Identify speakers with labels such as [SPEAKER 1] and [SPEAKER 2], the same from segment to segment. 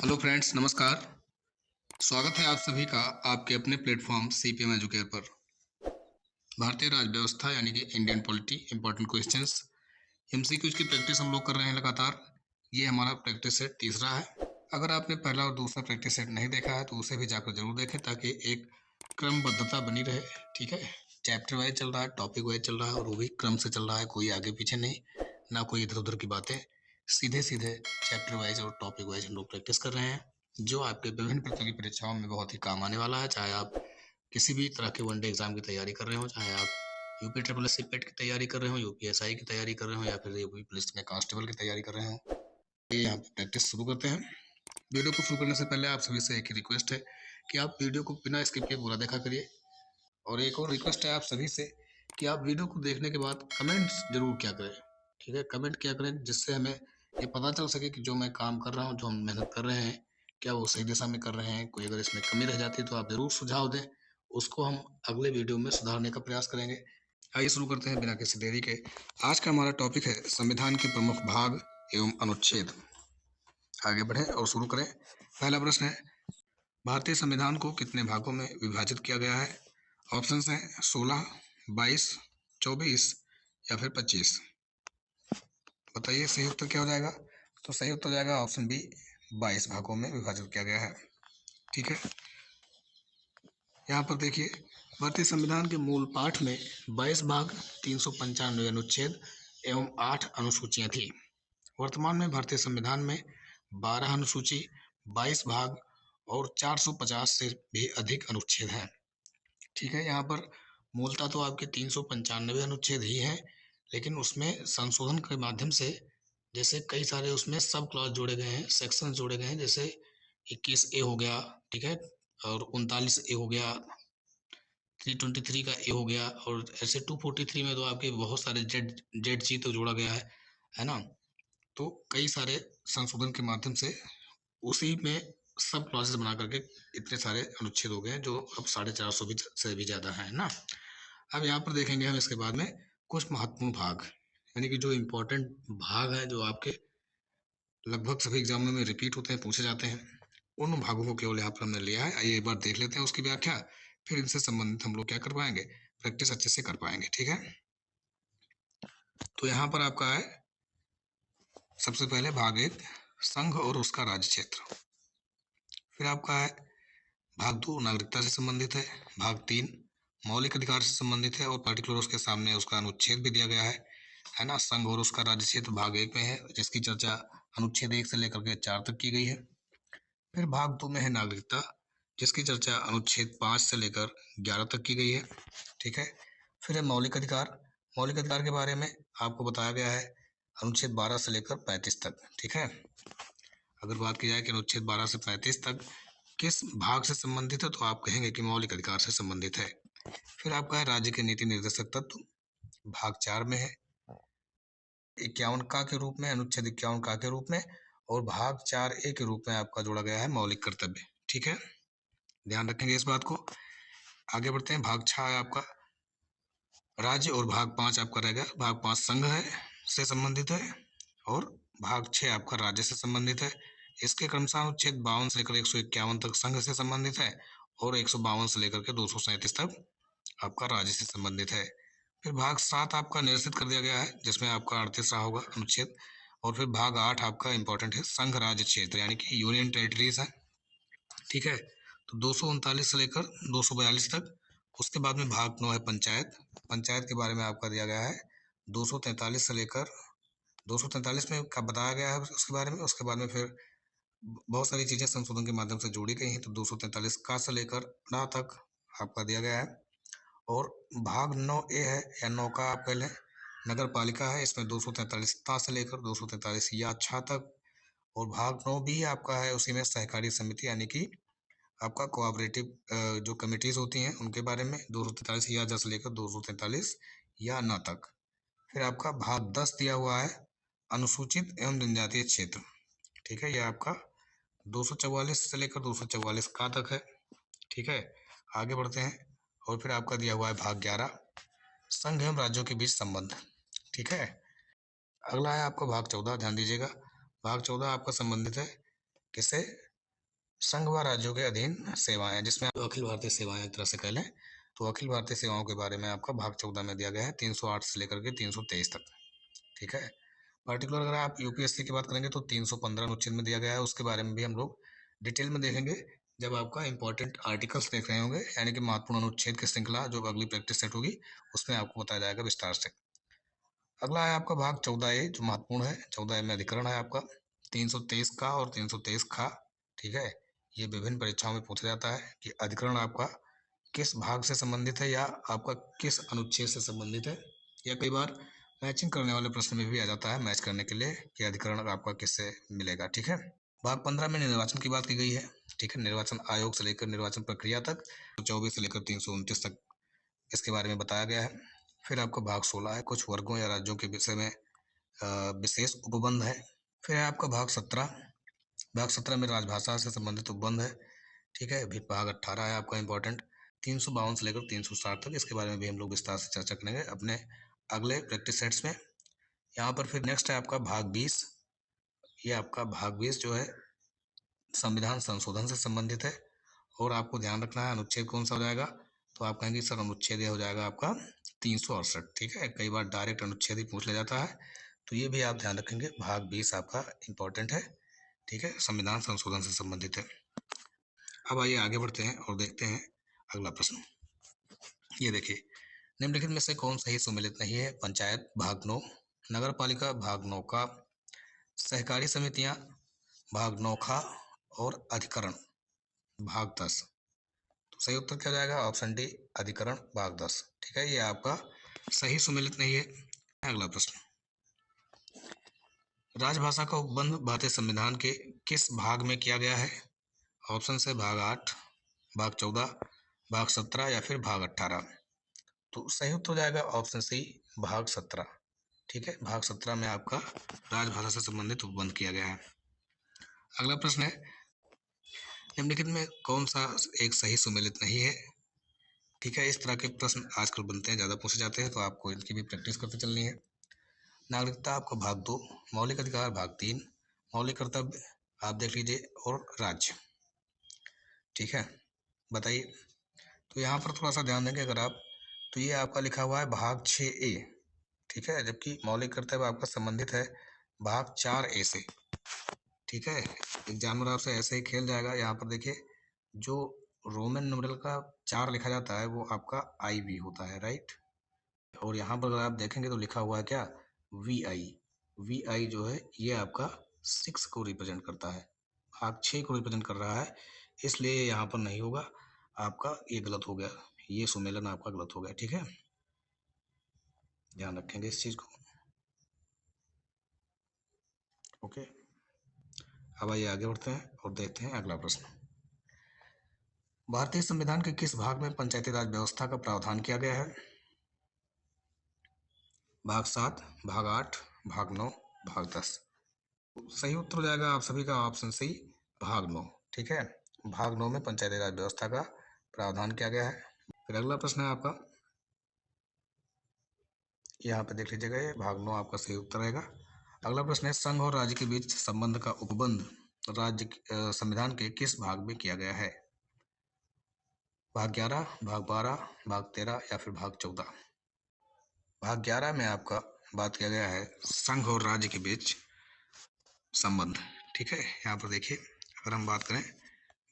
[SPEAKER 1] Hello friends, नमस्कार। स्वागत है आप सभी का आपके अपने प्लेटफॉर्म सीपीएम एजुकेयर पर। भारतीय राज्य व्यवस्था यानी कि Indian polity important questions MCQs की प्रैक्टिस हम लोग कर रहे हैं लगातार। ये हमारा प्रैक्टिस सेट तीसरा है। अगर आपने पहला और दूसरा प्रैक्टिस सेट नहीं देखा है तो उसे भी जाकर जरूर देखें ताकि एक क्रमबद्धता बनी रहे। ठीक है, चैप्टर वाइज चल रहा है, टॉपिक वाइज चल रहा है और वो भी क्रम से चल रहा है, कोई आगे पीछे नहीं, ना कोई इधर उधर की बातें। सीधे सीधे चैप्टर वाइज और टॉपिक वाइज हम लोग प्रैक्टिस कर रहे हैं, जो आपके विभिन्न प्रकार की परीक्षाओं में बहुत ही काम आने वाला है। चाहे आप किसी भी तरह के वनडे एग्जाम की तैयारी कर रहे हो, चाहे आप यूपी ट्रिपल एस पेट की तैयारी कर रहे हो, यूपीएसआई की तैयारी कर रहे हो, या फिर यूपी पुलिस में कांस्टेबल की तैयारी कर रहे हो। ये यहाँ पे प्रैक्टिस शुरू करते हैं। वीडियो को शुरू करने से पहले आप सभी से एक ही रिक्वेस्ट है कि आप वीडियो को बिना स्किप किए पूरा देखा करिए। और एक और रिक्वेस्ट है आप सभी से कि आप वीडियो को देखने के बाद कमेंट्स जरूर क्या करें। ठीक है, कमेंट क्या करें जिससे हमें ये पता चल सके कि जो मैं काम कर रहा हूँ, जो हम मेहनत कर रहे हैं, क्या वो सही दिशा में कर रहे हैं। कोई अगर इसमें कमी रह जाती है तो आप जरूर सुझाव दें, उसको हम अगले वीडियो में सुधारने का प्रयास करेंगे। आइए शुरू करते हैं बिना किसी देरी के। आज का हमारा टॉपिक है संविधान के प्रमुख भाग एवं अनुच्छेद। आगे बढ़ें और शुरू करें। पहला प्रश्न है, भारतीय संविधान को कितने भागों में विभाजित किया गया है? ऑप्शन हैं 16, 22, 24 या फिर 25। बताइए सही उत्तर क्या हो जाएगा। तो सही उत्तर हो जाएगा ऑप्शन बी, 22 भागों में विभाजित किया गया है। ठीक है, यहाँ पर देखिए, भारतीय संविधान के मूल पाठ में 22 भाग, 395 अनुच्छेद एवं 8 अनुसूचियां थी। वर्तमान में भारतीय संविधान में 12 अनुसूची, 22 भाग और 450 से भी अधिक अनुच्छेद हैं। ठीक है, यहाँ पर मूलतः तो आपके 395 अनुच्छेद ही हैं, लेकिन उसमें संशोधन के माध्यम से जैसे कई सारे उसमें सब क्लॉज जोड़े गए हैं, सेक्शन जोड़े गए हैं। जैसे 21A हो गया, ठीक है, और 39A हो गया, 323 का ए हो गया, और ऐसे 243 में तो आपके बहुत सारे जेड जी तो जोड़ा गया है ना। तो कई सारे संशोधन के माध्यम से उसी में सब क्लॉजेस बना करके इतने सारे अनुच्छेद हो गए हैं, जो अब 450 भी से भी ज्यादा है ना। अब यहाँ पर देखेंगे हम इसके बाद में कुछ महत्वपूर्ण भाग, यानी कि जो इम्पोर्टेंट भाग है, जो आपके लगभग सभी एग्जामों में रिपीट होते हैं, पूछे जाते हैं, उन भागों को केवल यहाँ पर हमने लिया है। आइए एक बार देख लेते हैं उसकी व्याख्या, फिर इनसे संबंधित हम लोग क्या कर पाएंगे, प्रैक्टिस अच्छे से कर पाएंगे। ठीक है, तो यहाँ पर आपका है सबसे पहले भाग 1, संघ और उसका राज्य क्षेत्र। फिर आपका है भाग 2, नागरिकता से संबंधित है। भाग 3, मौलिक अधिकार से संबंधित है और पर्टिकुलर उसके सामने उसका अनुच्छेद भी दिया गया है ना। संघ और उसका राज्य क्षेत्र भाग 1 में है, जिसकी चर्चा अनुच्छेद 1 से लेकर के 4 तक की गई है। फिर भाग 2 में है नागरिकता, जिसकी चर्चा अनुच्छेद 5 से लेकर 11 तक की गई है। ठीक है, फिर है मौलिक अधिकार। मौलिक अधिकार के बारे में आपको बताया गया है अनुच्छेद 12 से लेकर 35 तक। ठीक है, अगर बात की जाए कि अनुच्छेद 12 से 35 तक किस भाग से संबंधित है, तो आप कहेंगे कि मौलिक अधिकार से संबंधित है। फिर आपका है राज्य के नीति निर्देशक तत्व, भाग 4 में है 51 का के रूप में, अनुच्छेद 51 का के रूप में, और भाग 4A के रूप में आपका जोड़ा गया है मौलिक कर्तव्य। ठीक है, ध्यान रखेंगे इस बात को। आगे बढ़ते हैं, भाग 6 है आपका राज्य, और भाग 5 आपका रहेगा, भाग 5 संघ है से संबंधित है, और भाग 6 आपका राज्य से संबंधित है। इसके क्रमशः अनुच्छेद 52 से लेकर 151 तक संघ से संबंधित है, और 152 से लेकर के 237 तक आपका राज्य से संबंधित है। फिर भाग 7 आपका निरसित कर दिया गया है, जिसमें आपका 38 रहा होगा अनुच्छेद। और फिर भाग 8 आपका इंपॉर्टेंट है, संघ राज्य क्षेत्र यानी कि यूनियन टेरिटरीज है। ठीक है, तो 239 से लेकर 242 तक। उसके बाद में भाग 9 है पंचायत। पंचायत के बारे में आपका दिया गया है 243 से लेकर 243 में का बताया गया है उसके बारे में। उसके बाद में फिर बहुत सारी चीजें संशोधन के माध्यम से जोड़ी गई हैं, तो 243 का से लेकर 9 तक आपका दिया गया है। और भाग 9A है, या 9 का आप कह लें, नगर पालिका है। इसमें 243 ता से लेकर 243 या छा तक। और भाग 9 भी आपका है उसी में, सहकारी समिति यानी कि आपका कोऑपरेटिव जो कमिटीज होती हैं उनके बारे में, 243 या जब से लेकर 243 या न तक। फिर आपका भाग 10 दिया हुआ है, अनुसूचित एवं जनजातीय क्षेत्र। ठीक है, यह आपका 244 से लेकर 244 का तक है। ठीक है, आगे बढ़ते हैं। और फिर आपका दिया हुआ है भाग 11, संघ एवं राज्यों के बीच संबंध। ठीक है, अगला है आपका भाग 14, ध्यान दीजिएगा। भाग 14 आपका संबंधित है किससे, संघ व राज्यों के अधीन सेवाएं, जिसमें अखिल भारतीय सेवाएं एक तरह से कह लें, तो अखिल भारतीय सेवाओं के बारे में आपका भाग 14 में दिया गया है 308 से लेकर के 323 तक। ठीक है। पर्टिकुलर अगर आप यूपीएससी की बात करेंगे तो 315 अनुच्छेद में दिया गया है, उसके बारे में भी हम लोग डिटेल में देखेंगे जब आपका इंपॉर्टेंट आर्टिकल्स देख रहे होंगे, यानी कि महत्वपूर्ण अनुच्छेद की श्रृंखला जो अगली प्रैक्टिस सेट होगी उसमें आपको बताया जाएगा विस्तार से। अगला है आपका भाग 14A जो महत्वपूर्ण है। 14A में अधिकरण है आपका 323 का और 323 का। ठीक है। ये विभिन्न परीक्षाओं में पूछा जाता है कि अधिकरण आपका किस भाग से संबंधित है या आपका किस अनुच्छेद से संबंधित है, या कई बार मैचिंग करने वाले प्रश्न में भी आ जाता है मैच करने के लिए कि अधिकरण आपका किससे मिलेगा। ठीक है। भाग 15 में निर्वाचन की बात की गई है। ठीक है। निर्वाचन आयोग से लेकर निर्वाचन प्रक्रिया तक, 24 से लेकर 329 तक इसके बारे में बताया गया है। फिर आपका भाग 16 है, कुछ वर्गों या राज्यों के विषय में विशेष उपबंध है। फिर है आपका भाग 17। भाग 17 में राजभाषा से संबंधित उपबंध है। ठीक है। फिर भाग 18 है आपका इंपॉर्टेंट 352 से लेकर 360 तक, इसके बारे में भी हम लोग विस्तार से चर्चा करेंगे अपने अगले प्रैक्टिस सेट्स में। यहाँ पर फिर नेक्स्ट है आपका भाग 20। ये आपका भाग 20 जो है संविधान संशोधन से संबंधित है, और आपको ध्यान रखना है अनुच्छेद कौन सा हो जाएगा, तो आप कहेंगे सर अनुच्छेद ये हो जाएगा आपका 368। ठीक है। कई बार डायरेक्ट अनुच्छेद ही पूछ लिया जाता है, तो ये भी आप ध्यान रखेंगे। भाग 20 आपका इंपॉर्टेंट है। ठीक है। संविधान संशोधन से संबंधित है। अब आइए आगे बढ़ते हैं और देखते हैं अगला प्रश्न। ये देखिए, निम्नलिखित में से कौन सही सुमेलित नहीं है। पंचायत भाग 9, नगर पालिका भाग 9 का, सहकारी समितियां भाग 9 का, और अधिकरण भाग 10। तो सही उत्तर क्या जाएगा, ऑप्शन डी अधिकरण भाग 10। ठीक है। ये आपका सही सुमेलित नहीं है। अगला प्रश्न, राजभाषा का उपबंध भारतीय संविधान के किस भाग में किया गया है। ऑप्शन है भाग 8, भाग 14, भाग 17 या फिर भाग 18। तो सही उत्तर हो जाएगा ऑप्शन सी भाग 17। ठीक है। भाग 17 में आपका राजभाषा से संबंधित उपबंध किया गया है। अगला प्रश्न है, निम्नलिखित में कौन सा एक सही सुमेलित नहीं है। ठीक है। इस तरह के प्रश्न आजकल बनते हैं, ज़्यादा पूछे जाते हैं, तो आपको इनकी भी प्रैक्टिस करते चलनी है। नागरिकता आपका भाग 2, मौलिक अधिकार भाग 3, मौलिक कर्तव्य आप देख लीजिए, और राज्य। ठीक है। बताइए। तो यहाँ पर थोड़ा सा ध्यान देंगे अगर आप, तो ये आपका लिखा हुआ है भाग 6A। ठीक है। जबकि मौलिक कर्तव्य आपका संबंधित है भाग 4A से। ठीक है। एग्जामिनर आपसे ऐसे ही खेल जाएगा। यहाँ पर देखिए, जो रोमन न्यूमेरल का 4 लिखा जाता है वो आपका IV होता है, राइट। और यहाँ पर अगर आप देखेंगे तो लिखा हुआ है क्या, VI। VI जो है ये आपका 6 को रिप्रेजेंट करता है, भाग 6 को रिप्रेजेंट कर रहा है, इसलिए यहाँ पर नहीं होगा आपका, ये गलत हो गया, ये सुमेलन आपका गलत हो गया। ठीक है। ध्यान रखेंगे इस चीज को। ओके। अब आइए आगे बढ़ते हैं और देखते हैं अगला प्रश्न। भारतीय संविधान के किस भाग में पंचायती राज व्यवस्था का प्रावधान किया गया है। भाग 7, भाग 8, भाग 9, भाग 10। सही उत्तर हो जाएगा आप सभी का ऑप्शन सी भाग 9। ठीक है। भाग 9 में पंचायती राज व्यवस्था का प्रावधान किया गया है। फिर अगला प्रश्न है आपका, यहाँ पे देख लीजिएगा, ये भाग 9 आपका सही उत्तर रहेगा। अगला प्रश्न है, संघ और राज्य के बीच संबंध का उपबंध राज्य संविधान के किस भाग में किया गया है। भाग 11, भाग 12, भाग 13 या फिर भाग 14। भाग 11 में आपका बात किया गया है संघ और राज्य के बीच संबंध। ठीक है। यहाँ पर देखिए, अगर हम बात करें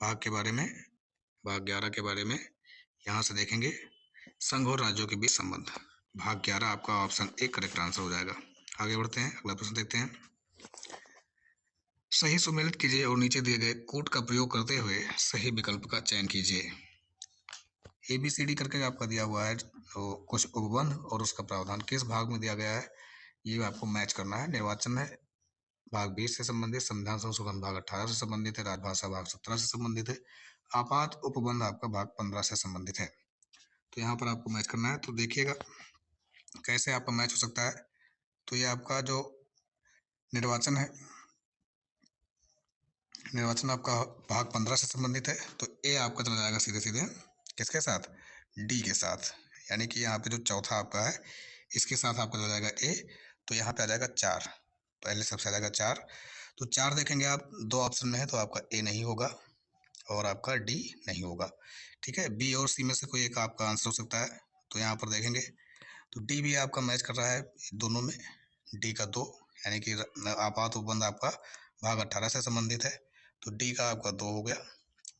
[SPEAKER 1] भाग के बारे में, भाग 11 के बारे में, यहाँ से देखेंगे संघ और राज्यों के बीच संबंध, भाग 11 आपका ऑप्शन ए करेक्ट आंसर हो जाएगा। आगे बढ़ते हैं, अगला प्रश्न देखते हैं। सही सुमेलित कीजिए और नीचे दिए गए कोड का प्रयोग करते हुए सही विकल्प का चयन कीजिए। ABCD करके आपका दिया हुआ है, तो कुछ उपबंध और उसका प्रावधान किस भाग में दिया गया है, ये आपको मैच करना है। निर्वाचन है भाग 20 से संबंधित, संविधान संशोधन भाग 18 से संबंधित है, राजभाषा भाग 17 से संबंधित है, आपात उपबंध आपका भाग 15 से संबंधित है। तो यहाँ पर आपको मैच करना है। तो देखिएगा कैसे आपका मैच हो सकता है। तो ये आपका जो निर्वाचन है, निर्वाचन आपका भाग 15 से संबंधित है, तो ए आपका चला जाएगा सीधे सीधे किसके साथ, डी के साथ। यानी कि यहाँ पे जो चौथा आपका है इसके साथ आपका चला जाएगा ए, तो यहाँ पे आ जाएगा 4, पहले सबसे आ जाएगा 4। तो 4 देखेंगे आप, दो ऑप्शन में है तो आपका ए नहीं होगा। और आपका डी नहीं होगा। ठीक है, बी और सी में से कोई एक आपका आंसर हो सकता है। तो यहाँ पर देखेंगे तो डी भी आपका मैच कर रहा है दोनों में, डी का 2, यानी कि आपात उपबंध आपका भाग 18 से संबंधित है, तो डी का आपका 2 हो गया।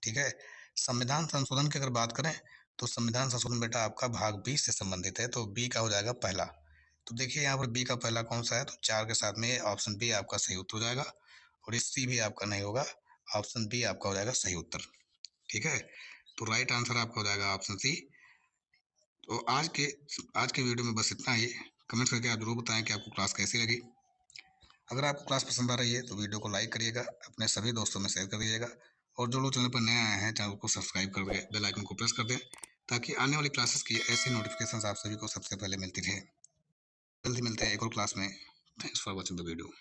[SPEAKER 1] ठीक है, संविधान संशोधन की अगर बात करें तो संविधान संशोधन बेटा आपका भाग 20 से संबंधित है, तो बी का हो जाएगा पहला। तो देखिए यहाँ पर बी का पहला कौन सा है, तो 4 के साथ में ऑप्शन बी आपका सही उत्तर हो जाएगा, और इस सी भी आपका नहीं होगा, ऑप्शन बी आपका हो जाएगा सही उत्तर। ठीक है, तो राइट आंसर आपका हो जाएगा ऑप्शन सी। तो आज के वीडियो में बस इतना ही। कमेंट करके आप जरूर बताएं कि आपको क्लास कैसी लगी। अगर आपको क्लास पसंद आ रही है तो वीडियो को लाइक करिएगा, अपने सभी दोस्तों में शेयर कर दीजिएगा, और जो लोग चैनल पर नए आए हैं चैनल को सब्सक्राइब कर दें, बेल आइकन को प्रेस कर दें, ताकि आने वाली क्लासेस की ऐसी नोटिफिकेशन आप सभी को सबसे पहले मिलती रहे। जल्दी मिलते हैं एक और क्लास में। Thanks for watching the video.